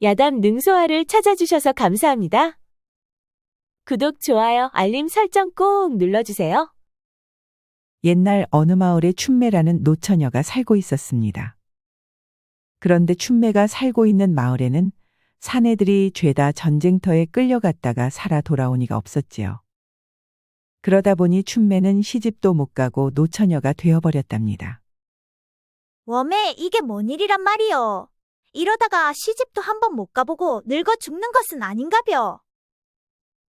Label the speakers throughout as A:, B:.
A: 야담 능소화를 찾아주셔서 감사합니다. 구독, 좋아요, 알림 설정 꼭 눌러주세요.
B: 옛날 어느 마을에 춘매라는 노처녀가 살고 있었습니다. 그런데 춘매가 살고 있는 마을에는 사내들이 죄다 전쟁터에 끌려갔다가 살아 돌아오니가 없었지요. 그러다 보니 춘매는 시집도 못 가고 노처녀가 되어버렸답니다.
C: 웜에 이게 뭔 일이란 말이여. 이러다가 시집도 한번 못 가보고 늙어 죽는 것은 아닌가벼.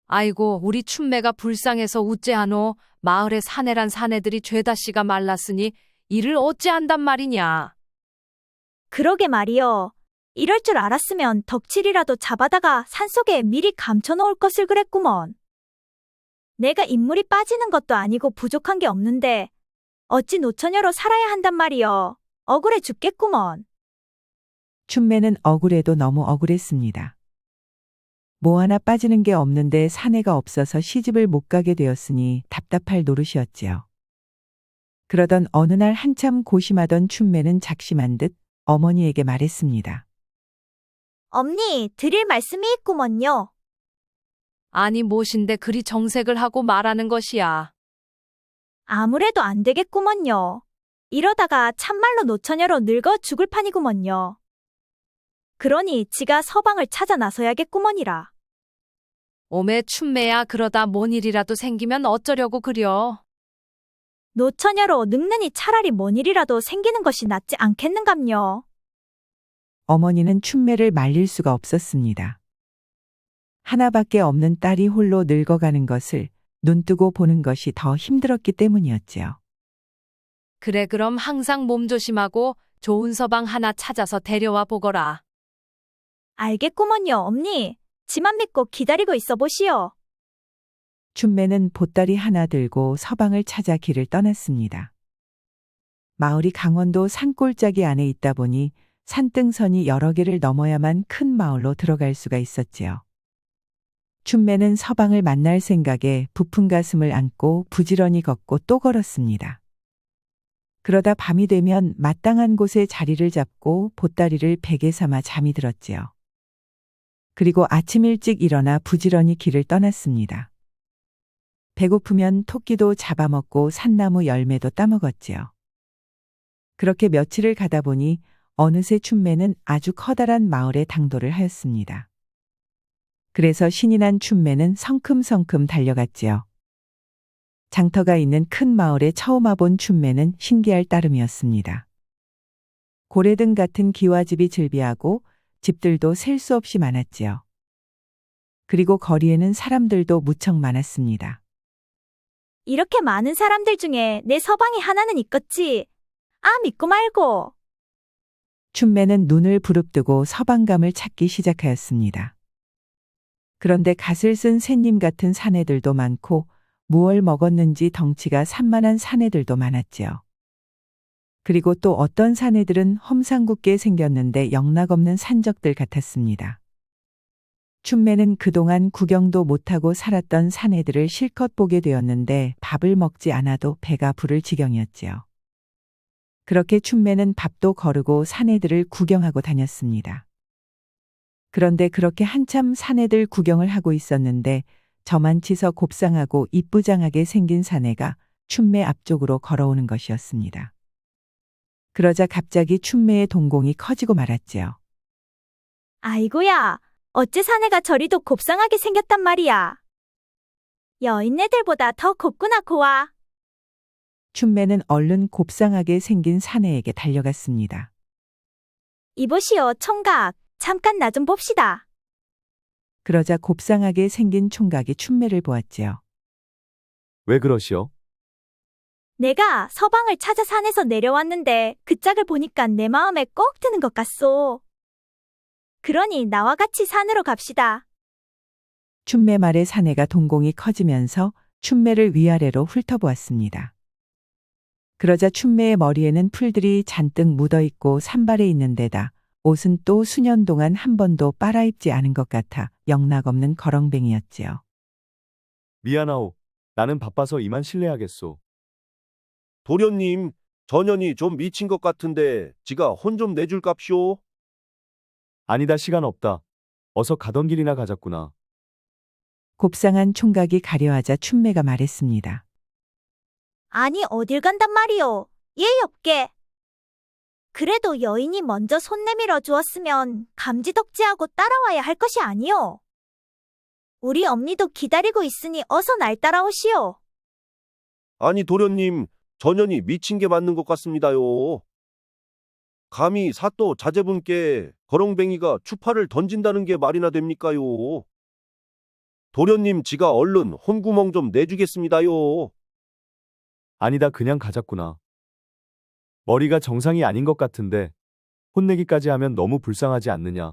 D: 아이고, 우리 춘매가 불쌍해서 우째하노. 마을에 사내란 사내들이 죄다 씨가 말랐으니 이를 어찌한단 말이냐.
C: 그러게 말이여. 이럴 줄 알았으면 덕칠이라도 잡아다가 산속에 미리 감춰놓을 것을 그랬구먼. 내가 인물이 빠지는 것도 아니고 부족한 게 없는데 어찌 노처녀로 살아야 한단 말이여. 억울해 죽겠구먼.
B: 춘매는 억울해도 너무 억울했습니다. 뭐 하나 빠지는 게 없는데 사내가 없어서 시집을 못 가게 되었으니 답답할 노릇이었지요. 그러던 어느 날 한참 고심하던 춘매는 작심한 듯 어머니에게 말했습니다.
C: 엄니, 드릴 말씀이 있구먼요.
D: 아니, 무엇인데 그리 정색을 하고 말하는 것이야.
C: 아무래도 안 되겠구먼요. 이러다가 참말로 노처녀로 늙어 죽을 판이구먼요. 그러니 지가 서방을 찾아 나서야겠구먼이라.
D: 오매 춘매야, 그러다 뭔 일이라도 생기면 어쩌려고 그려.
C: 노처녀로 늙느니 차라리 뭔 일이라도 생기는 것이 낫지 않겠는감요.
B: 어머니는 춘매를 말릴 수가 없었습니다. 하나밖에 없는 딸이 홀로 늙어가는 것을 눈뜨고 보는 것이 더 힘들었기 때문이었지요.
D: 그래, 그럼 항상 몸 조심하고 좋은 서방 하나 찾아서 데려와 보거라.
C: 알겠구먼요, 엄니. 지만 믿고 기다리고 있어 보시오.
B: 춘매는 보따리 하나 들고 서방을 찾아 길을 떠났습니다. 마을이 강원도 산골짜기 안에 있다 보니 산등선이 여러 개를 넘어야만 큰 마을로 들어갈 수가 있었지요. 춘매는 서방을 만날 생각에 부푼 가슴을 안고 부지런히 걷고 또 걸었습니다. 그러다 밤이 되면 마땅한 곳에 자리를 잡고 보따리를 베개 삼아 잠이 들었지요. 그리고 아침 일찍 일어나 부지런히 길을 떠났습니다. 배고프면 토끼도 잡아먹고 산나무 열매도 따먹었지요. 그렇게 며칠을 가다 보니 어느새 춘매는 아주 커다란 마을에 당도를 하였습니다. 그래서 신이 난 춘매는 성큼성큼 달려갔지요. 장터가 있는 큰 마을에 처음 와본 춘매는 신기할 따름이었습니다. 고래등 같은 기와집이 즐비하고 집들도 셀 수 없이 많았지요. 그리고 거리에는 사람들도 무척 많았습니다.
C: 이렇게 많은 사람들 중에 내 서방이 하나는 있겠지. 아, 믿고 말고.
B: 춘매는 눈을 부릅뜨고 서방감을 찾기 시작하였습니다. 그런데 갓을 쓴 새님 같은 사내들도 많고 무얼 먹었는지 덩치가 산만한 사내들도 많았지요. 그리고 또 어떤 사내들은 험상궂게 생겼는데 영락없는 산적들 같았습니다. 춘매는 그동안 구경도 못하고 살았던 사내들을 실컷 보게 되었는데 밥을 먹지 않아도 배가 부를 지경이었지요. 그렇게 춘매는 밥도 거르고 사내들을 구경하고 다녔습니다. 그런데 그렇게 한참 사내들 구경을 하고 있었는데 저만치서 곱상하고 이쁘장하게 생긴 사내가 춘매 앞쪽으로 걸어오는 것이었습니다. 그러자 갑자기 춘매의 동공이 커지고 말았지요.
C: 아이고야, 어째 사내가 저리도 곱상하게 생겼단 말이야. 여인네들보다 더 곱구나 고와.
B: 춘매는 얼른 곱상하게 생긴 사내에게 달려갔습니다.
C: 이보시오, 총각. 잠깐 나 좀 봅시다.
B: 그러자 곱상하게 생긴 총각이 춘매를 보았지요.
E: 왜 그러시오?
C: 내가 서방을 찾아 산에서 내려왔는데 그 짝을 보니까 내 마음에 꼭 드는 것 같소. 그러니 나와 같이 산으로 갑시다.
B: 춘매 말에 사내가 동공이 커지면서 춘매를 위아래로 훑어보았습니다. 그러자 춘매의 머리에는 풀들이 잔뜩 묻어있고 산발에 있는 데다 옷은 또 수년 동안 한 번도 빨아입지 않은 것 같아 영락없는 거렁뱅이였지요.
E: 미안하오. 나는 바빠서 이만 실례하겠소.
F: 도련님, 전현이 좀 미친 것 같은데 지가 혼 좀 내줄갑쇼.
E: 아니다, 시간 없다. 어서 가던 길이나 가자꾸나.
B: 곱상한 총각이 가려하자 춘매가 말했습니다.
C: 아니, 어딜 간단 말이요. 예의 없게. 그래도 여인이 먼저 손 내밀어 주었으면 감지덕지하고 따라와야 할 것이 아니요. 우리 엄니도 기다리고 있으니 어서 날 따라오시오.
F: 아니, 도련님, 전현이 미친 게 맞는 것 같습니다요. 감히 사또 자제분께 거렁뱅이가 추파를 던진다는 게 말이나 됩니까요? 도련님, 지가 얼른 혼구멍 좀 내주겠습니다요.
E: 아니다, 그냥 가자꾸나. 머리가 정상이 아닌 것 같은데 혼내기까지 하면 너무 불쌍하지 않느냐.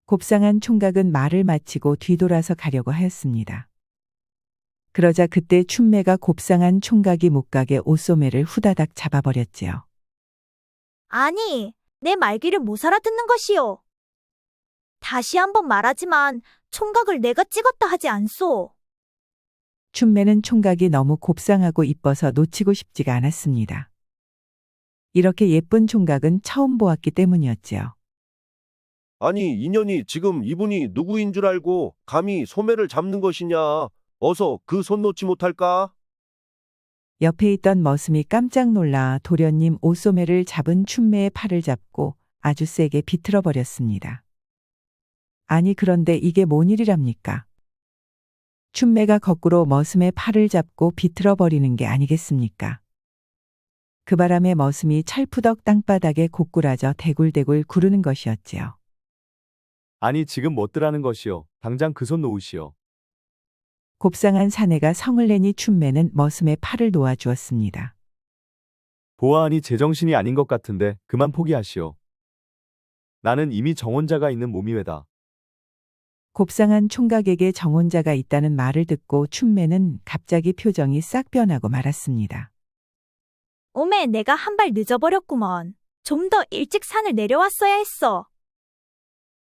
B: 곱상한 총각은 말을 마치고 뒤돌아서 가려고 하였습니다. 그러자 그때 춘매가 곱상한 총각이 못 가게 옷소매를 후다닥 잡아버렸지요.
C: 아니, 내 말귀를 못 알아듣는 것이오. 다시 한번 말하지만 총각을 내가 찍었다 하지 않소.
B: 춘매는 총각이 너무 곱상하고 이뻐서 놓치고 싶지가 않았습니다. 이렇게 예쁜 총각은 처음 보았기 때문이었지요.
F: 아니, 인연이 지금 이분이 누구인 줄 알고 감히 소매를 잡는 것이냐. 어서 그 손 놓지 못할까?
B: 옆에 있던 머슴이 깜짝 놀라 도련님 옷소매를 잡은 춘매의 팔을 잡고 아주 세게 비틀어 버렸습니다. 아니, 그런데 이게 뭔 일이랍니까? 춘매가 거꾸로 머슴의 팔을 잡고 비틀어 버리는 게 아니겠습니까? 그 바람에 머슴이 철푸덕 땅바닥에 고꾸라져 대굴대굴 구르는 것이었지요.
E: 아니, 지금 뭣들하는 것이오. 당장 그 손 놓으시오.
B: 곱상한 사내가 성을 내니 춘매는 머슴의 팔을 놓아주었습니다.
E: 보아하니 제정신이 아닌 것 같은데 그만 포기하시오. 나는 이미 정혼자가 있는 몸이외다.
B: 곱상한 총각에게 정혼자가 있다는 말을 듣고 춘매는 갑자기 표정이 싹 변하고 말았습니다.
C: 오메, 내가 한 발 늦어버렸구먼. 좀 더 일찍 산을 내려왔어야 했어.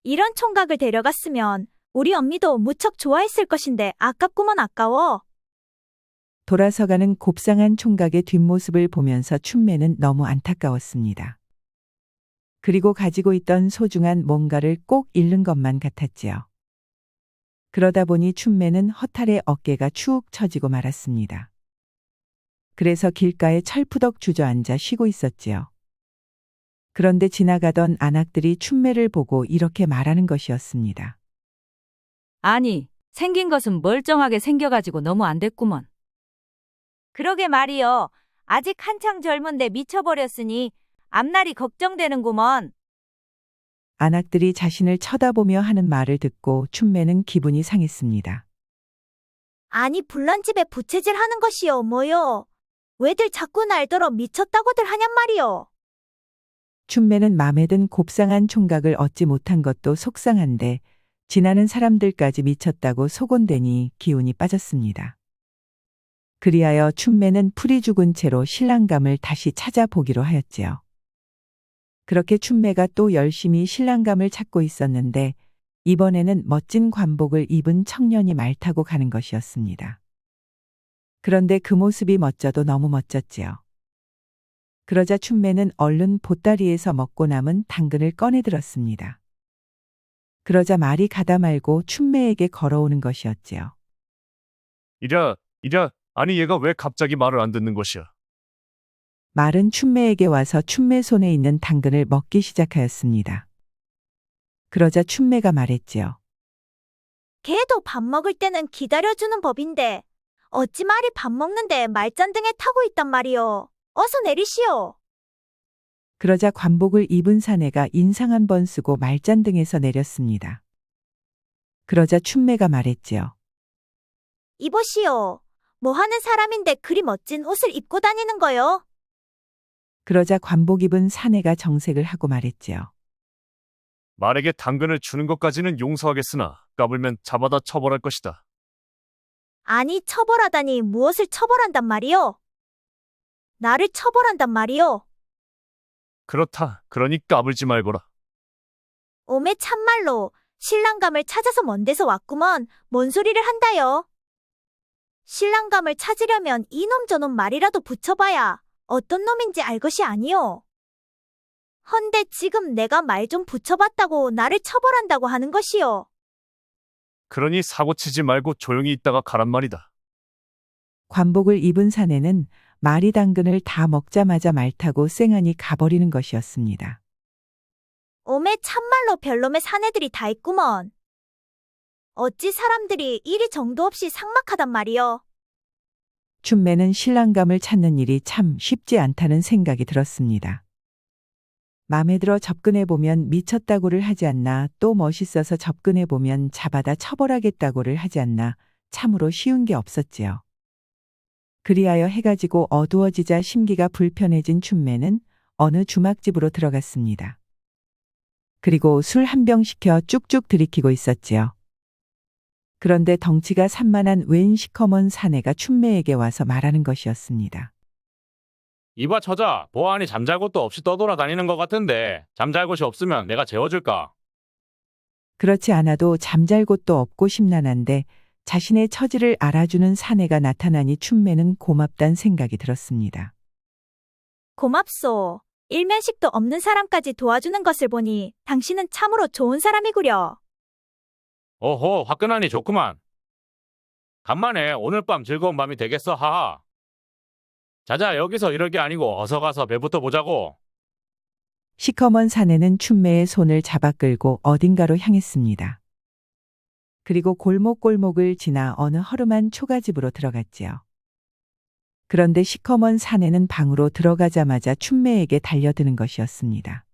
C: 이런 총각을 데려갔으면 우리 엄니도 무척 좋아했을 것인데 아깝구먼, 아까워.
B: 돌아서가는 곱상한 총각의 뒷모습을 보면서 춘매는 너무 안타까웠습니다. 그리고 가지고 있던 소중한 뭔가를 꼭 잃는 것만 같았지요. 그러다 보니 춘매는 허탈해 어깨가 축 처지고 말았습니다. 그래서 길가에 철푸덕 주저앉아 쉬고 있었지요. 그런데 지나가던 안악들이 춘매를 보고 이렇게 말하는 것이었습니다.
G: 아니, 생긴 것은 멀쩡하게 생겨가지고 너무 안 됐구먼.
C: 그러게 말이여. 아직 한창 젊은데 미쳐버렸으니 앞날이 걱정되는구먼.
B: 안악들이 자신을 쳐다보며 하는 말을 듣고 춘매는 기분이 상했습니다.
C: 아니, 불난집에 부채질 하는 것이여 뭐여. 왜들 자꾸 날더러 미쳤다고들 하냔 말이여.
B: 춘매는 맘에 든 곱상한 총각을 얻지 못한 것도 속상한데 지나는 사람들까지 미쳤다고 소곤대니 기운이 빠졌습니다. 그리하여 춘매는 풀이 죽은 채로 신랑감을 다시 찾아보기로 하였지요. 그렇게 춘매가 또 열심히 신랑감을 찾고 있었는데 이번에는 멋진 관복을 입은 청년이 말 타고 가는 것이었습니다. 그런데 그 모습이 멋져도 너무 멋졌지요. 그러자 춘매는 얼른 보따리에서 먹고 남은 당근을 꺼내 들었습니다. 그러자 말이 가다 말고 춘매에게 걸어오는 것이었지요.
H: 이랴, 아니 얘가 왜 갑자기 말을 안 듣는 것이야?
B: 말은 춘매에게 와서 춘매 손에 있는 당근을 먹기 시작하였습니다. 그러자 춘매가 말했지요.
C: 걔도 밥 먹을 때는 기다려주는 법인데 어찌 말이 밥 먹는데 말잔등에 타고 있단 말이여. 어서 내리시오.
B: 그러자 관복을 입은 사내가 인상 한 번 쓰고 말잔등에서 내렸습니다. 그러자 춘매가 말했지요.
C: 이보시오. 뭐 하는 사람인데 그리 멋진 옷을 입고 다니는 거요?
B: 그러자 관복 입은 사내가 정색을 하고 말했지요.
H: 말에게 당근을 주는 것까지는 용서하겠으나 까불면 잡아다 처벌할 것이다.
C: 아니, 처벌하다니 무엇을 처벌한단 말이요? 나를 처벌한단 말이요?
H: 그렇다. 그러니 까불지 말거라.
C: 오메, 참말로 신랑감을 찾아서 먼 데서 왔구먼. 뭔 소리를 한다요? 신랑감을 찾으려면 이놈 저놈 말이라도 붙여봐야 어떤 놈인지 알 것이 아니오. 헌데 지금 내가 말 좀 붙여봤다고 나를 처벌한다고 하는 것이요.
H: 그러니 사고치지 말고 조용히 있다가 가란 말이다.
B: 관복을 입은 사내는 말이 당근을 다 먹자마자 말 타고 쌩하니 가버리는 것이었습니다.
C: 오메 참말로 별놈의 사내들이 다 있구먼. 어찌 사람들이 이리 정도 없이 삭막하단 말이여.
B: 춘매는 신랑감을 찾는 일이 참 쉽지 않다는 생각이 들었습니다. 맘에 들어 접근해보면 미쳤다고를 하지 않나, 또 멋있어서 접근해보면 잡아다 처벌하겠다고를 하지 않나, 참으로 쉬운 게 없었지요. 그리하여 해가 지고 어두워지자 심기가 불편해진 춘매는 어느 주막집으로 들어갔습니다. 그리고 술 한 병 시켜 쭉쭉 들이키고 있었지요. 그런데 덩치가 산만한 웬 시커먼 사내가 춘매에게 와서 말하는 것이었습니다.
I: 이봐 처자, 보아하니 잠잘 곳도 없이 떠돌아다니는 것 같은데 잠잘 곳이 없으면 내가 재워줄까?
B: 그렇지 않아도 잠잘 곳도 없고 심란한데 자신의 처지를 알아주는 사내가 나타나니 춘매는 고맙단 생각이 들었습니다.
C: 고맙소. 일면식도 없는 사람까지 도와주는 것을 보니 당신은 참으로 좋은 사람이구려.
I: 오호, 화끈하니 좋구만. 간만에 오늘 밤 즐거운 밤이 되겠어, 하하. 자자, 여기서 이럴 게 아니고 어서 가서 배부터 보자고.
B: 시커먼 사내는 춘매의 손을 잡아 끌고 어딘가로 향했습니다. 그리고 골목골목을 지나 어느 허름한 초가집으로 들어갔지요. 그런데 시커먼 사내는 방으로 들어가자마자 춘매에게 달려드는 것이었습니다.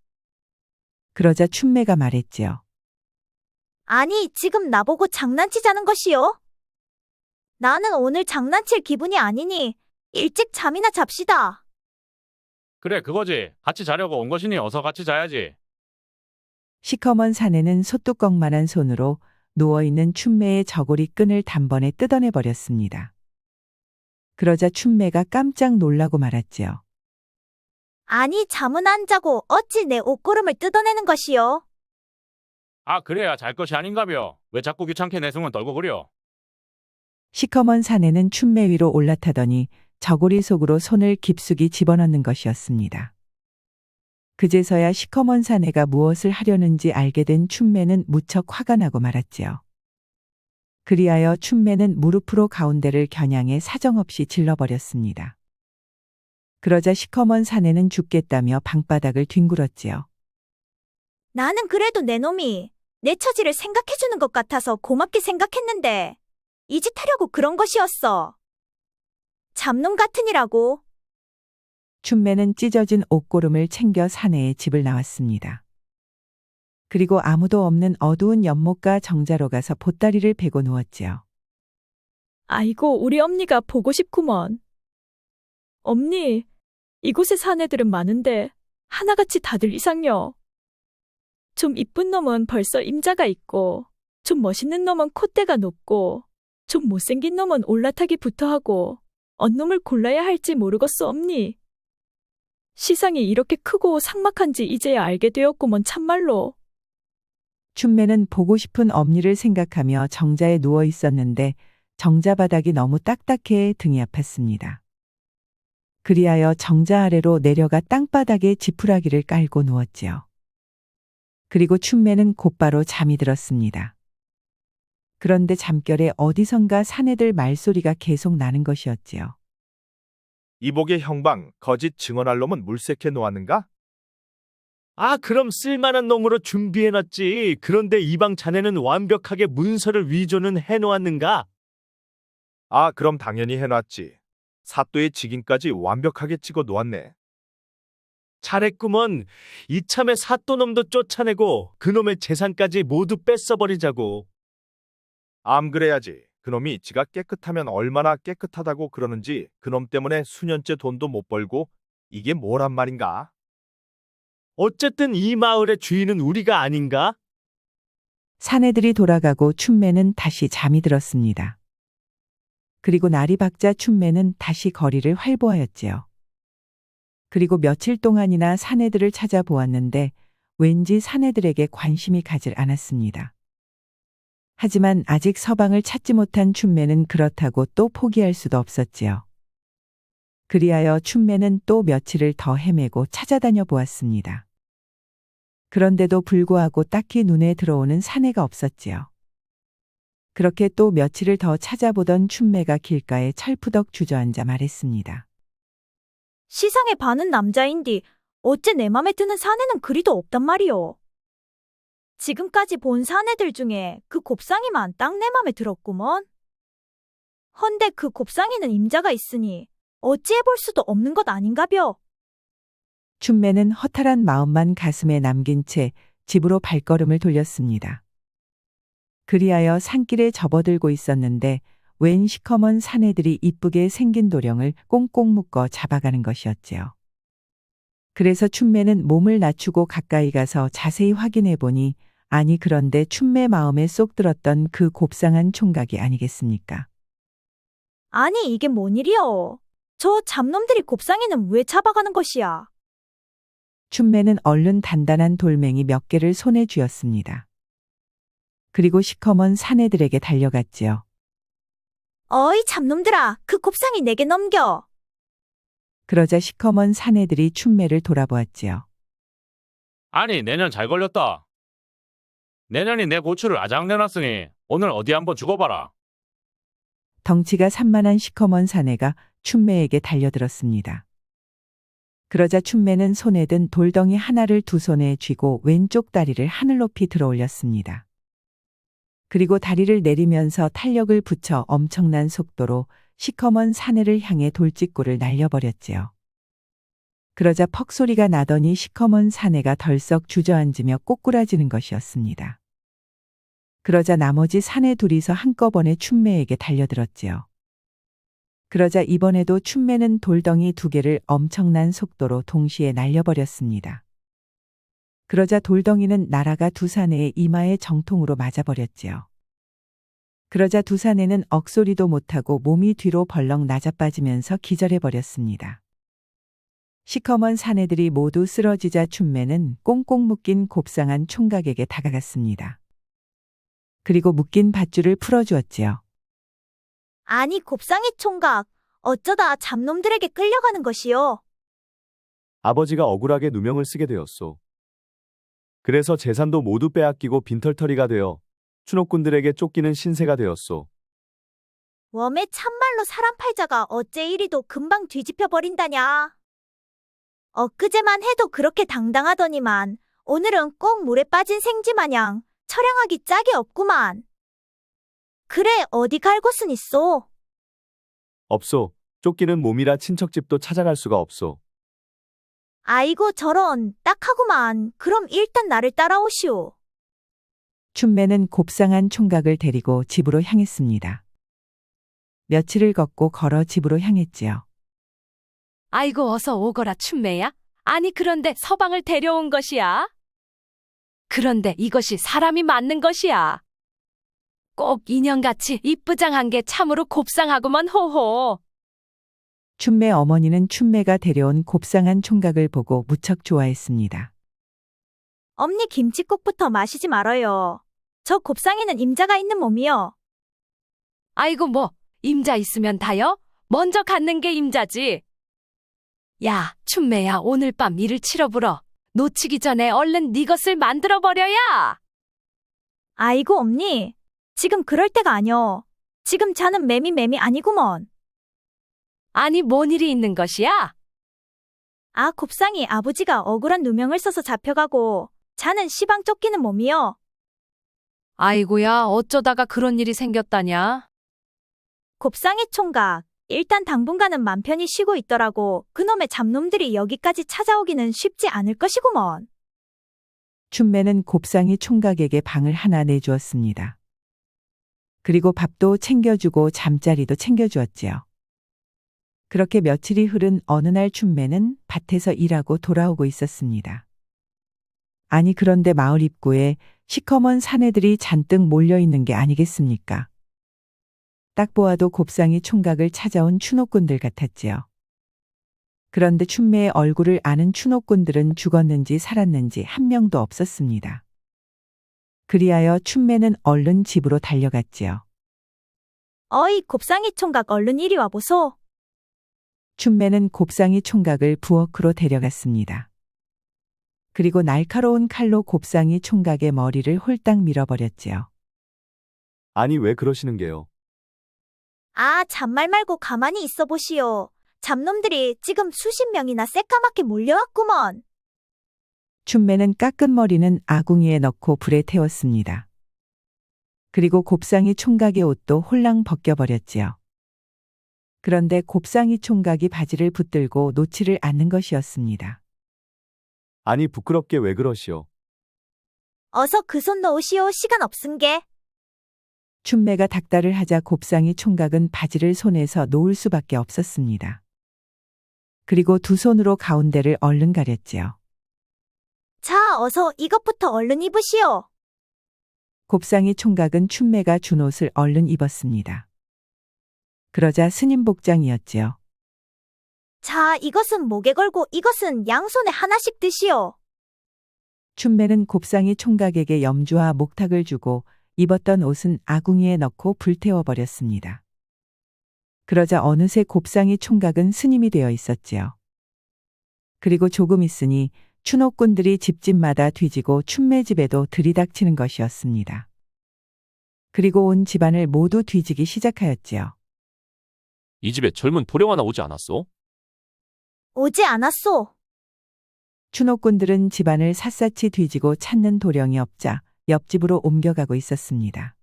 B: 그러자 춘매가 말했지요.
C: 아니, 지금 나보고 장난치자는 것이요? 나는 오늘 장난칠 기분이 아니니 일찍 잠이나 잡시다.
I: 그래, 그거지. 같이 자려고 온 것이니 어서 같이 자야지.
B: 시커먼 사내는 소뚜껑만한 손으로 누워있는 춘매의 저고리 끈을 단번에 뜯어내 버렸습니다. 그러자 춘매가 깜짝 놀라고 말았지요.
C: 아니, 잠은 안 자고 어찌 내 옷고름을 뜯어내는 것이요?
I: 아, 그래야 잘 것이 아닌가벼. 왜 자꾸 귀찮게 내숭은 떨고 그려?
B: 시커먼 사내는 춘매 위로 올라타더니 저고리 속으로 손을 깊숙이 집어넣는 것이었습니다. 그제서야 시커먼 사내가 무엇을 하려는지 알게 된 춘매는 무척 화가 나고 말았지요. 그리하여 춘매는 무릎으로 가운데를 겨냥해 사정없이 질러버렸습니다. 그러자 시커먼 사내는 죽겠다며 방바닥을 뒹굴었지요.
C: 나는 그래도 내 놈이 내 처지를 생각해주는 것 같아서 고맙게 생각했는데 이 짓 하려고 그런 것이었어. 잡놈 같으니라고.
B: 춘매는 찢어진 옷고름을 챙겨 사내의 집을 나왔습니다. 그리고 아무도 없는 어두운 연못가 정자로 가서 보따리를 베고 누웠지요.
J: 아이고, 우리 엄니가 보고 싶구먼. 엄니, 이곳에 산 애들은 많은데 하나같이 다들 이상요. 좀 이쁜 놈은 벌써 임자가 있고, 좀 멋있는 놈은 콧대가 높고, 좀 못생긴 놈은 올라타기부터 하고, 언놈을 골라야 할지 모르겠소, 엄니. 시상이 이렇게 크고 삭막한지 이제야 알게 되었구먼, 참말로.
B: 춘매는 보고 싶은 엄니를 생각하며 정자에 누워 있었는데 정자 바닥이 너무 딱딱해 등이 아팠습니다. 그리하여 정자 아래로 내려가 땅바닥에 지푸라기를 깔고 누웠지요. 그리고 춘매는 곧바로 잠이 들었습니다. 그런데 잠결에 어디선가 사내들 말소리가 계속 나는 것이었지요.
K: 이복의 형방, 거짓 증언할 놈은 물색해 놓았는가? 아, 그럼 쓸만한 놈으로 준비해놨지. 그런데 이방 자네는 완벽하게 문서를 위조는 해놓았는가? 아, 그럼 당연히 해놨지. 사또의 직인까지 완벽하게 찍어 놓았네. 잘했구먼. 이참에 사또놈도 쫓아내고 그놈의 재산까지 모두 뺏어버리자고. 암 그래야지. 그놈이 지가 깨끗하면 얼마나 깨끗하다고 그러는지 그놈 때문에 수년째 돈도 못 벌고 이게 뭐란 말인가? 어쨌든 이 마을의 주인은 우리가 아닌가?
B: 사내들이 돌아가고 춘매는 다시 잠이 들었습니다. 그리고 날이 밝자 춘매는 다시 거리를 활보하였지요. 그리고 며칠 동안이나 사내들을 찾아보았는데 왠지 사내들에게 관심이 가질 않았습니다. 하지만 아직 서방을 찾지 못한 춘매는 그렇다고 또 포기할 수도 없었지요. 그리하여 춘매는 또 며칠을 더 헤매고 찾아다녀 보았습니다. 그런데도 불구하고 딱히 눈에 들어오는 사내가 없었지요. 그렇게 또 며칠을 더 찾아보던 춘매가 길가에 철푸덕 주저앉아 말했습니다.
C: 시상에 반은 남자인디 어째 내 맘에 드는 사내는 그리도 없단 말이오. 지금까지 본 사내들 중에 그 곱상이만 딱 내 맘에 들었구먼. 헌데 그 곱상이는 임자가 있으니 어찌해볼 수도 없는 것 아닌가벼.
B: 춘매는 허탈한 마음만 가슴에 남긴 채 집으로 발걸음을 돌렸습니다. 그리하여 산길에 접어들고 있었는데 웬 시커먼 사내들이 이쁘게 생긴 도령을 꽁꽁 묶어 잡아가는 것이었지요. 그래서 춘매는 몸을 낮추고 가까이 가서 자세히 확인해 보니 아니 그런데 춘매 마음에 쏙 들었던 그 곱상한 총각이 아니겠습니까?
C: 아니 이게 뭔 일이여. 저 잡놈들이 곱상이는 왜 잡아가는 것이야.
B: 춘매는 얼른 단단한 돌멩이 몇 개를 손에 쥐었습니다. 그리고 시커먼 사내들에게 달려갔지요.
C: 어이 잡놈들아, 그 곱상이 내게 넘겨.
B: 그러자 시커먼 사내들이 춘매를 돌아보았지요.
I: 아니, 내년 잘 걸렸다. 내년이 내 고추를 아작내놨으니 오늘 어디 한번 죽어봐라.
B: 덩치가 산만한 시커먼 사내가 춘매에게 달려들었습니다. 그러자 춘매는 손에 든 돌덩이 하나를 두 손에 쥐고 왼쪽 다리를 하늘 높이 들어 올렸습니다. 그리고 다리를 내리면서 탄력을 붙여 엄청난 속도로 시커먼 사내를 향해 돌직구를 날려버렸지요. 그러자 퍽 소리가 나더니 시커먼 사내가 덜썩 주저앉으며 꼬꾸라지는 것이었습니다. 그러자 나머지 사내 둘이서 한꺼번에 춘매에게 달려들었지요. 그러자 이번에도 춘매는 돌덩이 두 개를 엄청난 속도로 동시에 날려버렸습니다. 그러자 돌덩이는 날아가 두 사내의 이마에 정통으로 맞아버렸지요. 그러자 두 사내는 억소리도 못하고 몸이 뒤로 벌렁 낮아빠지면서 기절해버렸습니다. 시커먼 사내들이 모두 쓰러지자 춘매는 꽁꽁 묶인 곱상한 총각에게 다가갔습니다. 그리고 묶인 밧줄을 풀어주었지요.
C: 아니 곱상이 총각, 어쩌다 잡놈들에게 끌려가는 것이요.
E: 아버지가 억울하게 누명을 쓰게 되었소. 그래서 재산도 모두 빼앗기고 빈털터리가 되어 추노꾼들에게 쫓기는 신세가 되었소.
C: 웜에 참말로 사람 팔자가 어째 이리도 금방 뒤집혀 버린다냐. 엊그제만 해도 그렇게 당당하더니만 오늘은 꼭 물에 빠진 생쥐 마냥 처량하기 짝이 없구만. 그래 어디 갈 곳은 있소?
E: 없소. 쫓기는 몸이라 친척집도 찾아갈 수가 없소.
C: 아이고 저런 딱하구만. 그럼 일단 나를 따라오시오.
B: 춘매는 곱상한 총각을 데리고 집으로 향했습니다. 며칠을 걷고 걸어 집으로 향했지요.
D: 아이고 어서 오거라 춘매야. 아니 그런데 서방을 데려온 것이야. 그런데 이것이 사람이 맞는 것이야. 꼭 인형같이 이쁘장한 게 참으로 곱상하구먼 호호.
B: 춘매 어머니는 춘매가 데려온 곱상한 총각을 보고 무척 좋아했습니다.
C: 엄니 김치국부터 마시지 말아요. 저 곱상이는 임자가 있는 몸이요.
D: 아이고 뭐 임자 있으면 다요? 먼저 갖는 게 임자지. 야 춘매야 오늘 밤 일을 치러불어. 놓치기 전에 얼른 네 것을 만들어버려야.
C: 아이고 엄니, 지금 그럴 때가 아니여. 지금 자는 매미 아니구먼.
D: 아니 뭔 일이 있는 것이야?
C: 아 곱상이 아버지가 억울한 누명을 써서 잡혀가고 자는 시방 쫓기는 몸이여.
D: 아이고야 어쩌다가 그런 일이 생겼다냐?
C: 곱상이 총각, 일단 당분간은 맘 편히 쉬고 있더라고. 그놈의 잡놈들이 여기까지 찾아오기는 쉽지 않을 것이구먼.
B: 춘매는 곱상이 총각에게 방을 하나 내주었습니다. 그리고 밥도 챙겨주고 잠자리도 챙겨주었지요. 그렇게 며칠이 흐른 어느 날 춘매는 밭에서 일하고 돌아오고 있었습니다. 아니 그런데 마을 입구에 시커먼 사내들이 잔뜩 몰려있는 게 아니겠습니까? 딱 보아도 곱상이 총각을 찾아온 추노꾼들 같았지요. 그런데 춘매의 얼굴을 아는 추노꾼들은 죽었는지 살았는지 한 명도 없었습니다. 그리하여 춘매는 얼른 집으로 달려갔지요.
C: 어이 곱상이 총각 얼른 이리 와보소.
B: 춘매는 곱상이 총각을 부엌으로 데려갔습니다. 그리고 날카로운 칼로 곱상이 총각의 머리를 홀딱 밀어버렸지요.
E: 아니, 왜 그러시는 게요?
C: 아, 잔말 말고 가만히 있어 보시오. 잡놈들이 지금 수십 명이나 새까맣게 몰려왔구먼.
B: 춘매는 깎은 머리는 아궁이에 넣고 불에 태웠습니다. 그리고 곱상이 총각의 옷도 홀랑 벗겨버렸지요. 그런데 곱상이 총각이 바지를 붙들고 놓지를 않는 것이었습니다.
E: 아니, 부끄럽게 왜 그러시오?
C: 어서 그 손 놓으시오. 시간 없은게.
B: 춘매가 닥달을 하자 곱상이 총각은 바지를 손에서 놓을 수밖에 없었습니다. 그리고 두 손으로 가운데를 얼른 가렸지요.
C: 자, 어서 이것부터 얼른 입으시오.
B: 곱상이 총각은 춘매가 준 옷을 얼른 입었습니다. 그러자 스님 복장이었지요.
C: 자, 이것은 목에 걸고 이것은 양손에 하나씩 드시오.
B: 춘매는 곱상이 총각에게 염주와 목탁을 주고 입었던 옷은 아궁이에 넣고 불태워 버렸습니다. 그러자 어느새 곱상이 총각은 스님이 되어 있었지요. 그리고 조금 있으니 춘옥꾼들이 집집마다 뒤지고 춘매 집에도 들이닥치는 것이었습니다. 그리고 온 집안을 모두 뒤지기 시작하였지요.
L: 이 집에 젊은 도령 하나 오지 않았소?
C: 오지 않았소.
B: 춘옥꾼들은 집안을 샅샅이 뒤지고 찾는 도령이 없자 옆집으로 옮겨가고 있었습니다.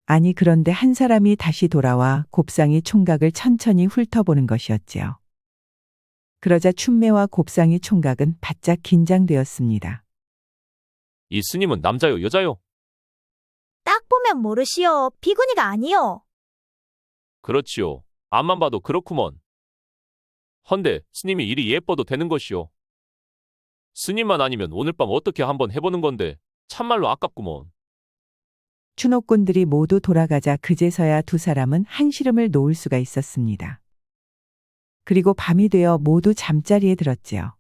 B: 아니, 그런데 한 사람이 다시 돌아와 곱상이 총각을 천천히 훑어보는 것이었지요. 그러자 춘매와 곱상이 총각은 바짝 긴장되었습니다.
L: 이 스님은 남자요, 여자요?
C: 딱 보면 모르시오. 비구니가 아니오.
L: 그렇지요. 앞만 봐도 그렇구먼. 헌데 스님이 이리 예뻐도 되는 것이오. 스님만 아니면 오늘 밤 어떻게 한번 해보는 건데 참말로 아깝구먼.
B: 춘옥꾼들이 모두 돌아가자 그제서야 두 사람은 한시름을 놓을 수가 있었습니다. 그리고 밤이 되어 모두 잠자리에 들었지요.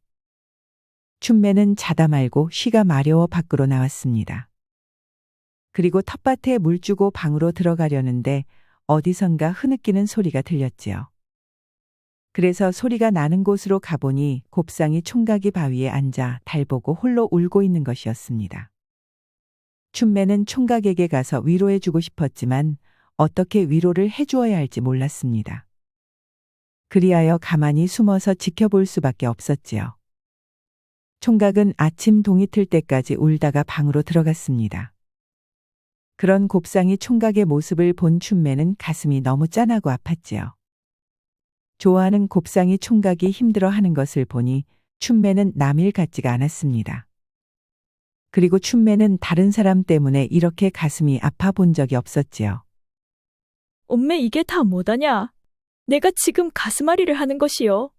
B: 춘매는 자다 말고 쉬가 마려워 밖으로 나왔습니다. 그리고 텃밭에 물 주고 방으로 들어가려는데 어디선가 흐느끼는 소리가 들렸지요. 그래서 소리가 나는 곳으로 가보니 곱상이 총각이 바위에 앉아 달 보고 홀로 울고 있는 것이었습니다. 춘매는 총각에게 가서 위로해주고 싶었지만 어떻게 위로를 해주어야 할지 몰랐습니다. 그리하여 가만히 숨어서 지켜볼 수밖에 없었지요. 총각은 아침 동이 틀 때까지 울다가 방으로 들어갔습니다. 그런 곱상이 총각의 모습을 본 춘매는 가슴이 너무 짠하고 아팠지요. 좋아하는 곱상이 총각이 힘들어하는 것을 보니 춘매는 남일 같지가 않았습니다. 그리고 춘매는 다른 사람 때문에 이렇게 가슴이 아파 본 적이 없었지요.
J: 엄매 이게 다 뭐다냐? 내가 지금 가슴앓이를 하는 것이요.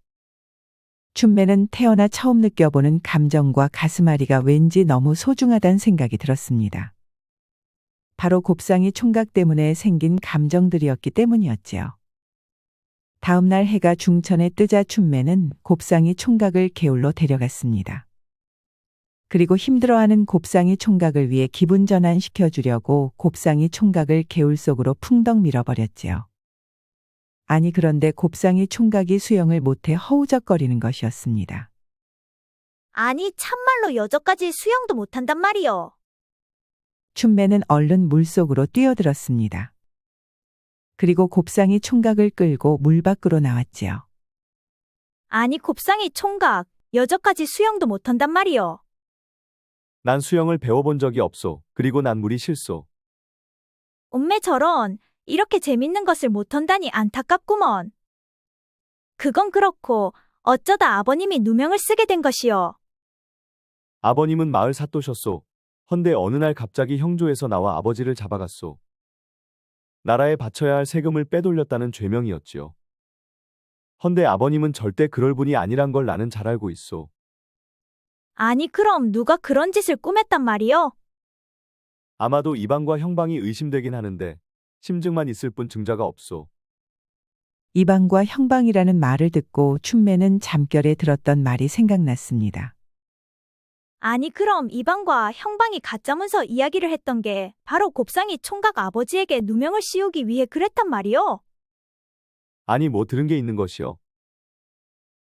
B: 춘매는 태어나 처음 느껴보는 감정과 가슴앓이가 왠지 너무 소중하단 생각이 들었습니다. 바로 곱상이 총각 때문에 생긴 감정들이었기 때문이었지요. 다음 날 해가 중천에 뜨자 춘매는 곱상이 총각을 개울로 데려갔습니다. 그리고 힘들어하는 곱상이 총각을 위해 기분 전환시켜주려고 곱상이 총각을 개울 속으로 풍덩 밀어버렸지요. 아니, 그런데 곱상이 총각이 수영을 못해 허우적거리는 것이었습니다.
C: 아니, 참말로 여저까지 수영도 못한단 말이오.
B: 춘매는 얼른 물속으로 뛰어들었습니다. 그리고 곱상이 총각을 끌고 물 밖으로 나왔지요.
C: 아니, 곱상이 총각, 여저까지 수영도 못한단 말이오.
E: 난 수영을 배워본 적이 없소. 그리고 난 물이 싫소.
C: 엄매 저런, 이렇게 재밌는 것을 못한다니 안타깝구먼. 그건 그렇고 어쩌다 아버님이 누명을 쓰게 된 것이오.
E: 아버님은 마을 사또셨소. 헌데 어느 날 갑자기 형조에서 나와 아버지를 잡아갔소. 나라에 바쳐야 할 세금을 빼돌렸다는 죄명이었지요. 헌데 아버님은 절대 그럴 분이 아니란 걸 나는 잘 알고 있소.
C: 아니, 그럼 누가 그런 짓을 꾸몄단 말이오?
E: 아마도 이방과 형방이 의심되긴 하는데 심증만 있을 뿐 증자가 없소.
B: 이방과 형방이라는 말을 듣고 춘매는 잠결에 들었던 말이 생각났습니다.
C: 아니, 그럼 이방과 형방이 가짜문서 이야기를 했던 게 바로 곱상이 총각 아버지에게 누명을 씌우기 위해 그랬단 말이오?
E: 아니, 뭐 들은 게 있는 것이요.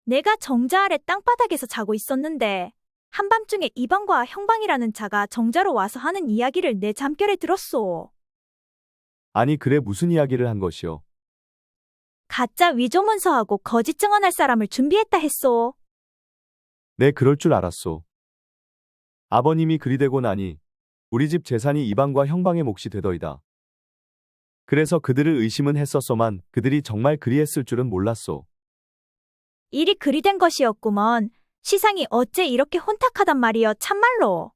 C: 내가 정자 아래 땅바닥에서 자고 있었는데 한밤중에 이방과 형방이라는 자가 정자로 와서 하는 이야기를 내 잠결에 들었소.
E: 아니, 그래 무슨 이야기를 한 것이오?
C: 가짜 위조문서하고 거짓 증언할 사람을 준비했다 했소.
E: 네, 그럴 줄 알았소. 아버님이 그리 되고 나니 우리 집 재산이 이방과 형방의 몫이 되더이다. 그래서 그들을 의심은 했었소만 그들이 정말 그리했을 줄은 몰랐소.
C: 일이 그리 된 것이었구먼. 시상이 어째 이렇게 혼탁하단 말이여, 참말로.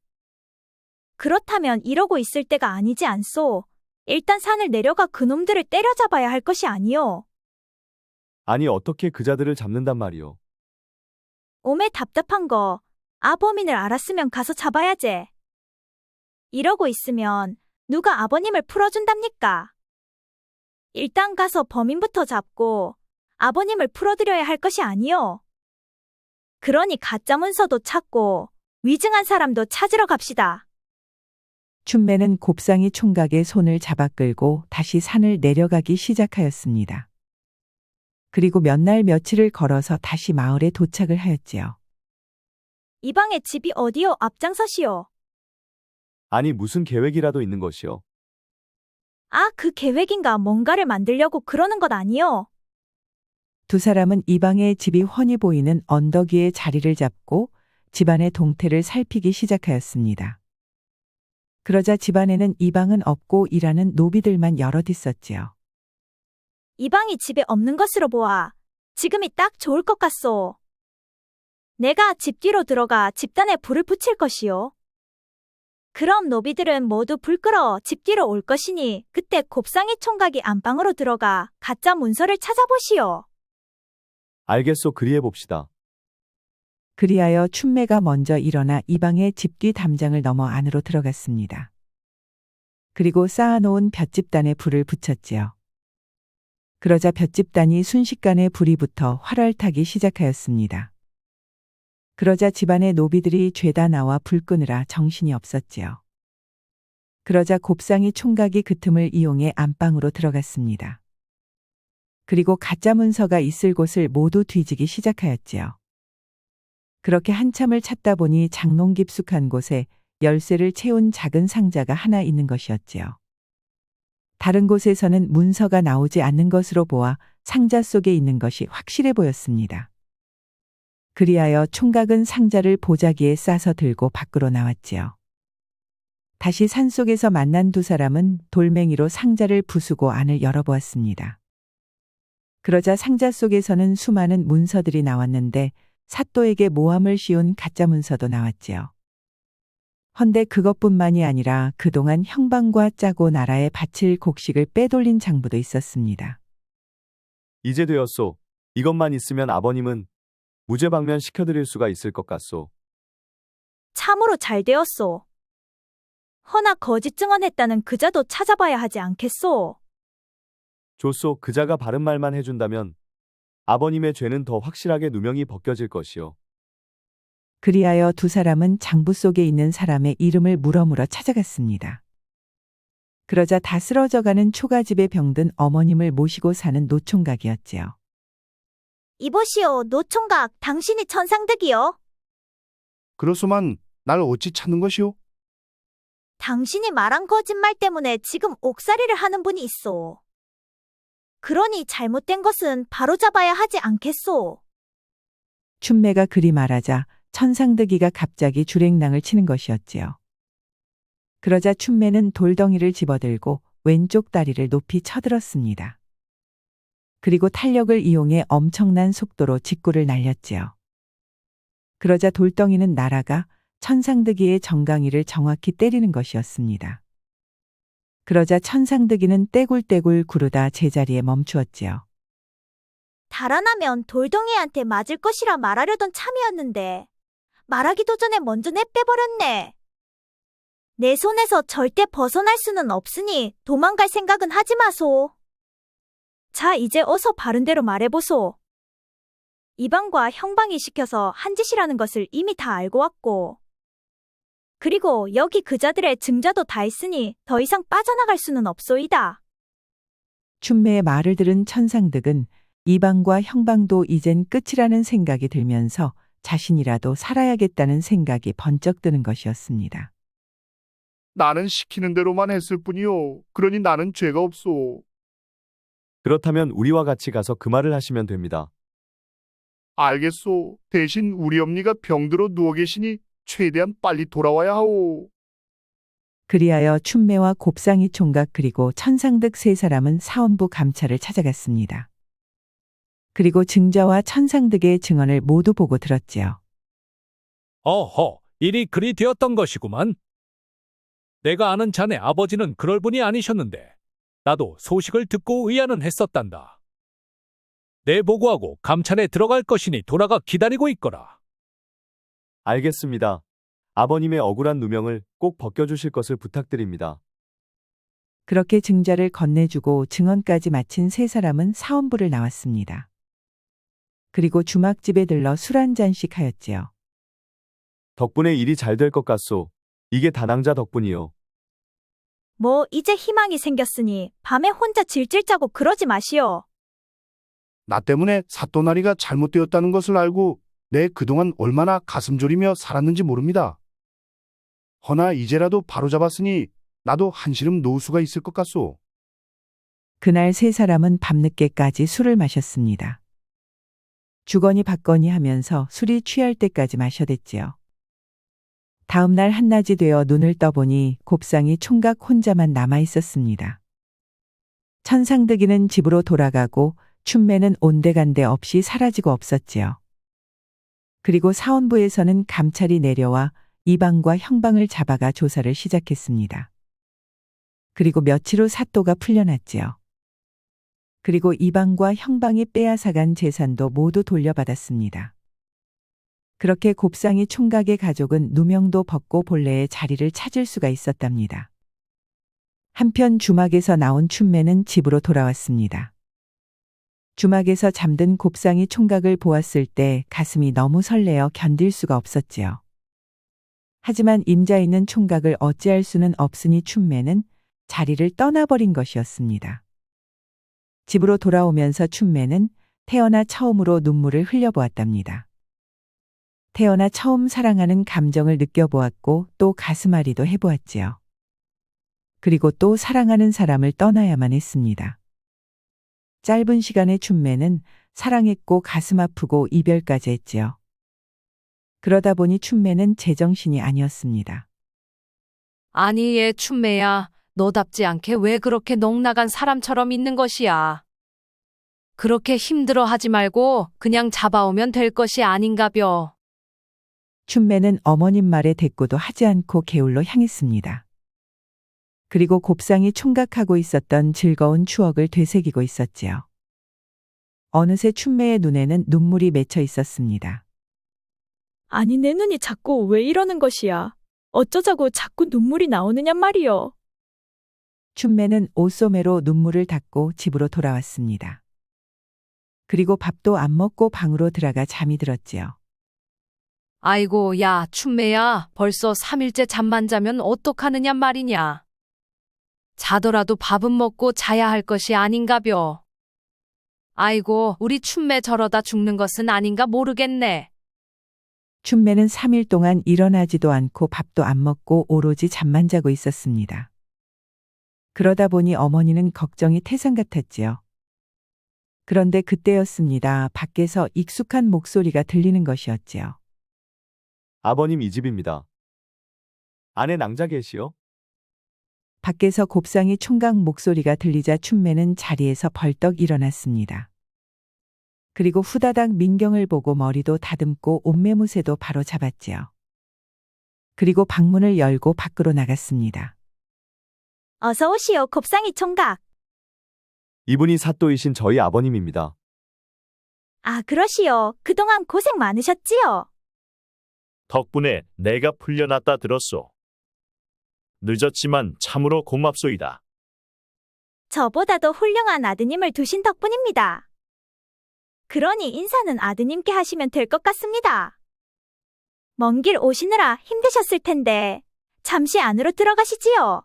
C: 그렇다면 이러고 있을 때가 아니지 않소. 일단 산을 내려가 그놈들을 때려잡아야 할 것이 아니오.
E: 아니, 어떻게 그자들을 잡는단 말이오?
C: 오매 답답한 거. 아범인을 알았으면 가서 잡아야지. 이러고 있으면 누가 아버님을 풀어준답니까? 일단 가서 범인부터 잡고 아버님을 풀어드려야 할 것이 아니오. 그러니 가짜 문서도 찾고 위증한 사람도 찾으러 갑시다.
B: 춘매는 곱상이 총각의 손을 잡아 끌고 다시 산을 내려가기 시작하였습니다. 그리고 몇 날 며칠을 걸어서 다시 마을에 도착을 하였지요.
C: 이방의 집이 어디요? 앞장서시오.
E: 아니, 무슨 계획이라도 있는 것이오?
C: 아, 그 계획인가 뭔가를 만들려고 그러는 것 아니요?
B: 두 사람은 이방의 집이 훤히 보이는 언덕 위에 자리를 잡고 집안의 동태를 살피기 시작하였습니다. 그러자 집안에는 이방은 없고 일하는 노비들만 여럿 있었지요.
C: 이방이 집에 없는 것으로 보아 지금이 딱 좋을 것 같소. 내가 집 뒤로 들어가 집단에 불을 붙일 것이요. 그럼 노비들은 모두 불 끄러 집 뒤로 올 것이니 그때 곱상이 총각이 안방으로 들어가 가짜 문서를 찾아보시오.
E: 알겠소, 그리해 봅시다.
B: 그리하여 춘매가 먼저 일어나 이방의 집 뒤 담장을 넘어 안으로 들어갔습니다. 그리고 쌓아놓은 볏집단에 불을 붙였지요. 그러자 볏집단이 순식간에 불이 붙어 활활 타기 시작하였습니다. 그러자 집안의 노비들이 죄다 나와 불 끄느라 정신이 없었지요. 그러자 곱상이 총각이 그 틈을 이용해 안방으로 들어갔습니다. 그리고 가짜 문서가 있을 곳을 모두 뒤지기 시작하였지요. 그렇게 한참을 찾다 보니 장롱 깊숙한 곳에 열쇠를 채운 작은 상자가 하나 있는 것이었지요. 다른 곳에서는 문서가 나오지 않는 것으로 보아 상자 속에 있는 것이 확실해 보였습니다. 그리하여 총각은 상자를 보자기에 싸서 들고 밖으로 나왔지요. 다시 산속에서 만난 두 사람은 돌멩이로 상자를 부수고 안을 열어보았습니다. 그러자 상자 속에서는 수많은 문서들이 나왔는데 사또에게 모함을 씌운 가짜 문서도 나왔지요. 헌데 그것뿐만이 아니라 그동안 형방과 짜고 나라에 바칠 곡식을 빼돌린 장부도 있었습니다.
E: 이제 되었소. 이것만 있으면 아버님은 무죄방면 시켜드릴 수가 있을 것 같소.
C: 참으로 잘 되었소. 허나 거짓 증언했다는 그자도 찾아봐야 하지 않겠소?
E: 좋소, 그자가 바른 말만 해준다면 아버님의 죄는 더 확실하게 누명이 벗겨질 것이오.
B: 그리하여 두 사람은 장부 속에 있는 사람의 이름을 물어물어 찾아갔습니다. 그러자 다 쓰러져가는 초가집에 병든 어머님을 모시고 사는 노총각이었지요.
C: 이보시오, 노총각, 당신이 천상득이요?
M: 그렇소만 날 어찌 찾는 것이오?
C: 당신이 말한 거짓말 때문에 지금 옥살이를 하는 분이 있소. 그러니 잘못된 것은 바로잡아야 하지 않겠소?
B: 춘매가 그리 말하자 천상득이가 갑자기 주랭랑을 치는 것이었지요. 그러자 춘매는 돌덩이를 집어들고 왼쪽 다리를 높이 쳐들었습니다. 그리고 탄력을 이용해 엄청난 속도로 직구를 날렸지요. 그러자 돌덩이는 날아가 천상득이의 정강이를 정확히 때리는 것이었습니다. 그러자 천상득이는 떼굴떼굴 구르다 제자리에 멈추었지요.
C: 달아나면 돌덩이한테 맞을 것이라 말하려던 참이었는데 말하기도 전에 먼저 내빼버렸네. 내 손에서 절대 벗어날 수는 없으니 도망갈 생각은 하지 마소. 자, 이제 어서 바른 대로 말해보소. 이방과 형방이 시켜서 한 짓이라는 것을 이미 다 알고 왔고, 그리고 여기 그자들의 증자도 다 있으니 더 이상 빠져나갈 수는 없소이다.
B: 춘매의 말을 들은 천상득은 이방과 형방도 이젠 끝이라는 생각이 들면서 자신이라도 살아야겠다는 생각이 번쩍 드는 것이었습니다.
M: 나는 시키는 대로만 했을 뿐이요. 그러니 나는 죄가 없소.
E: 그렇다면 우리와 같이 가서 그 말을 하시면 됩니다.
M: 알겠소. 대신 우리 엄니가 병들어 누워 계시니 최대한 빨리 돌아와야 하오.
B: 그리하여 춘매와 곱상이 총각 그리고 천상득 세 사람은 사원부 감찰을 찾아갔습니다. 그리고 증자와 천상득의 증언을 모두 보고 들었지요.
N: 어허, 일이 그리 되었던 것이구만. 내가 아는 자네 아버지는 그럴 분이 아니셨는데 나도 소식을 듣고 의아는 했었단다. 내 보고하고 감찰에 들어갈 것이니 돌아가 기다리고 있거라.
E: 알겠습니다. 아버님의 억울한 누명을 꼭 벗겨주실 것을 부탁드립니다.
B: 그렇게 증자를 건네주고 증언까지 마친 세 사람은 사원부를 나왔습니다. 그리고 주막집에 들러 술 한 잔씩 하였지요.
E: 덕분에 일이 잘 될 것 같소. 이게 다낭자 덕분이요.
C: 뭐 이제 희망이 생겼으니 밤에 혼자 질질 짜고 그러지 마시오.
M: 나 때문에 사또나리가 잘못되었다는 것을 알고 내 그동안 얼마나 가슴 졸이며 살았는지 모릅니다. 허나 이제라도 바로잡았으니 나도 한시름 놓을 수가 있을 것 같소.
B: 그날 세 사람은 밤늦게까지 술을 마셨습니다. 주거니 받거니 하면서 술이 취할 때까지 마셔댔지요. 다음 날 한낮이 되어 눈을 떠보니 곱상이 총각 혼자만 남아 있었습니다. 천상득이는 집으로 돌아가고 춘매는 온데간데 없이 사라지고 없었지요. 그리고 사원부에서는 감찰이 내려와 이방과 형방을 잡아가 조사를 시작했습니다. 그리고 며칠 후 사또가 풀려났지요. 그리고 이방과 형방이 빼앗아간 재산도 모두 돌려받았습니다. 그렇게 곱상이 총각의 가족은 누명도 벗고 본래의 자리를 찾을 수가 있었답니다. 한편 주막에서 나온 춘매는 집으로 돌아왔습니다. 주막에서 잠든 곱상이 총각을 보았을 때 가슴이 너무 설레어 견딜 수가 없었지요. 하지만 임자 있는 총각을 어찌할 수는 없으니 춘매는 자리를 떠나버린 것이었습니다. 집으로 돌아오면서 춘매는 태어나 처음으로 눈물을 흘려보았답니다. 태어나 처음 사랑하는 감정을 느껴보았고 또 가슴앓이도 해보았지요. 그리고 또 사랑하는 사람을 떠나야만 했습니다. 짧은 시간에 춘매는 사랑했고 가슴 아프고 이별까지 했지요. 그러다 보니 춘매는 제정신이 아니었습니다.
D: 아니 얘 춘매야, 너답지 않게 왜 그렇게 넋나간 사람처럼 있는 것이야. 그렇게 힘들어하지 말고 그냥 잡아오면 될 것이 아닌가벼.
B: 춘매는 어머님 말에 대꾸도 하지 않고 개울로 향했습니다. 그리고 곱상이 총각하고 있었던 즐거운 추억을 되새기고 있었지요. 어느새 춘매의 눈에는 눈물이 맺혀 있었습니다.
J: 아니 내 눈이 자꾸 왜 이러는 것이야. 어쩌자고 자꾸 눈물이 나오느냔 말이여.
B: 춘매는 옷소매로 눈물을 닦고 집으로 돌아왔습니다. 그리고 밥도 안 먹고 방으로 들어가 잠이 들었지요.
D: 아이고 야 춘매야, 벌써 3일째 잠만 자면 어떡하느냔 말이냐. 자더라도 밥은 먹고 자야 할 것이 아닌가벼. 아이고 우리 춘매 저러다 죽는 것은 아닌가 모르겠네.
B: 춘매는 3일 동안 일어나지도 않고 밥도 안 먹고 오로지 잠만 자고 있었습니다. 그러다 보니 어머니는 걱정이 태산 같았지요. 그런데 그때였습니다. 밖에서 익숙한 목소리가 들리는 것이었지요.
E: 아버님 이 집입니다. 안에 낭자 계시오?
B: 밖에서 곱상이 총각 목소리가 들리자 춘매는 자리에서 벌떡 일어났습니다. 그리고 후다닥 민경을 보고 머리도 다듬고 옷매무새도 바로 잡았지요. 그리고 방문을 열고 밖으로 나갔습니다.
C: 어서 오시오, 곱상이 총각.
E: 이분이 사또이신 저희 아버님입니다.
C: 아, 그러시오. 그동안 고생 많으셨지요?
K: 덕분에 내가 풀려났다 들었소. 늦었지만 참으로 고맙소이다.
C: 저보다도 훌륭한 아드님을 두신 덕분입니다. 그러니 인사는 아드님께 하시면 될 것 같습니다. 먼 길 오시느라 힘드셨을 텐데 잠시 안으로 들어가시지요.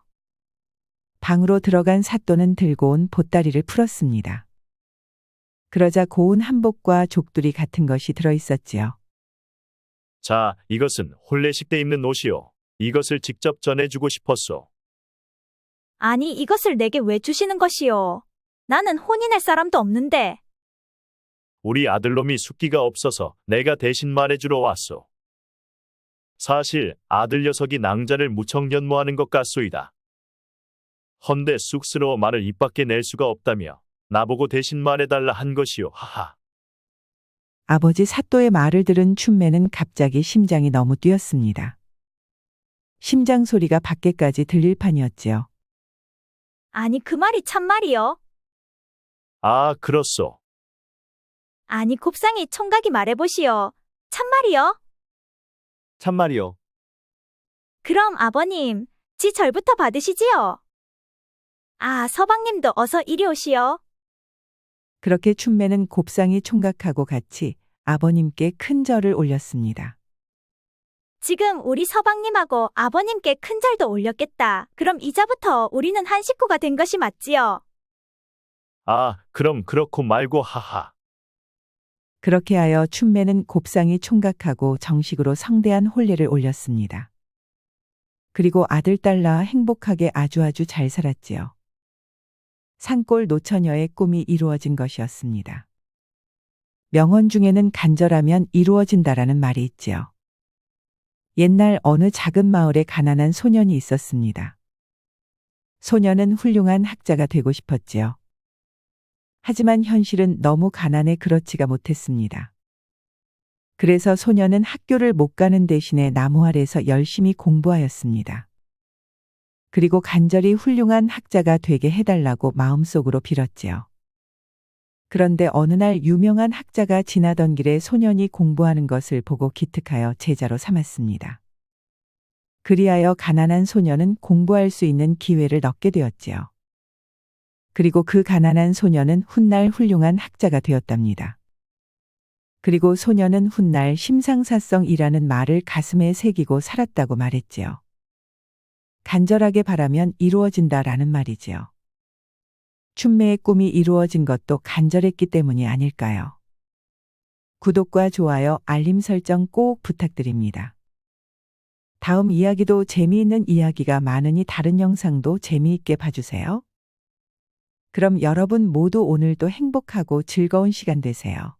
B: 방으로 들어간 사또는 들고 온 보따리를 풀었습니다. 그러자 고운 한복과 족두리 같은 것이 들어있었지요.
K: 자, 이것은 혼례식 때 입는 옷이요. 이것을 직접 전해주고 싶었소.
C: 아니, 이것을 내게 왜 주시는 것이요? 나는 혼인할 사람도 없는데.
K: 우리 아들놈이 숙기가 없어서 내가 대신 말해주러 왔소. 사실 아들 녀석이 낭자를 무척 연모하는 것 같소이다. 헌데 쑥스러워 말을 입 밖에 낼 수가 없다며 나보고 대신 말해달라 한 것이요. 하하.
B: 아버지 사또의 말을 들은 춘매는 갑자기 심장이 너무 뛰었습니다. 심장 소리가 밖에까지 들릴 판이었지요.
C: 아니, 그 말이 참말이요?
K: 아, 그렇소.
C: 아니, 곱상이 총각이 말해보시오. 참말이요?
E: 참말이요.
C: 그럼 아버님, 지 절부터 받으시지요? 아, 서방님도 어서 이리 오시오.
B: 그렇게 춘매는 곱상이 총각하고 같이 아버님께 큰 절을 올렸습니다.
C: 지금 우리 서방님하고 아버님께 큰 절도 올렸겠다. 그럼 이자부터 우리는 한 식구가 된 것이 맞지요?
K: 아, 그럼 그렇고 말고 하하.
B: 그렇게 하여 춘매는 곱상이 총각하고 정식으로 성대한 혼례를 올렸습니다. 그리고 아들 딸 낳아 행복하게 아주 잘 살았지요. 산골 노처녀의 꿈이 이루어진 것이었습니다. 명언 중에는 간절하면 이루어진다라는 말이 있지요. 옛날 어느 작은 마을에 가난한 소년이 있었습니다. 소년은 훌륭한 학자가 되고 싶었지요. 하지만 현실은 너무 가난해 그렇지가 못했습니다. 그래서 소년은 학교를 못 가는 대신에 나무 아래서 열심히 공부하였습니다. 그리고 간절히 훌륭한 학자가 되게 해달라고 마음속으로 빌었지요. 그런데 어느 날 유명한 학자가 지나던 길에 소년이 공부하는 것을 보고 기특하여 제자로 삼았습니다. 그리하여 가난한 소년은 공부할 수 있는 기회를 얻게 되었지요. 그리고 그 가난한 소년은 훗날 훌륭한 학자가 되었답니다. 그리고 소년은 훗날 심상사성이라는 말을 가슴에 새기고 살았다고 말했지요. 간절하게 바라면 이루어진다라는 말이지요. 춘매의 꿈이 이루어진 것도 간절했기 때문이 아닐까요? 구독과 좋아요, 알림 설정 꼭 부탁드립니다. 다음 이야기도 재미있는 이야기가 많으니 다른 영상도 재미있게 봐주세요. 그럼 여러분 모두 오늘도 행복하고 즐거운 시간 되세요.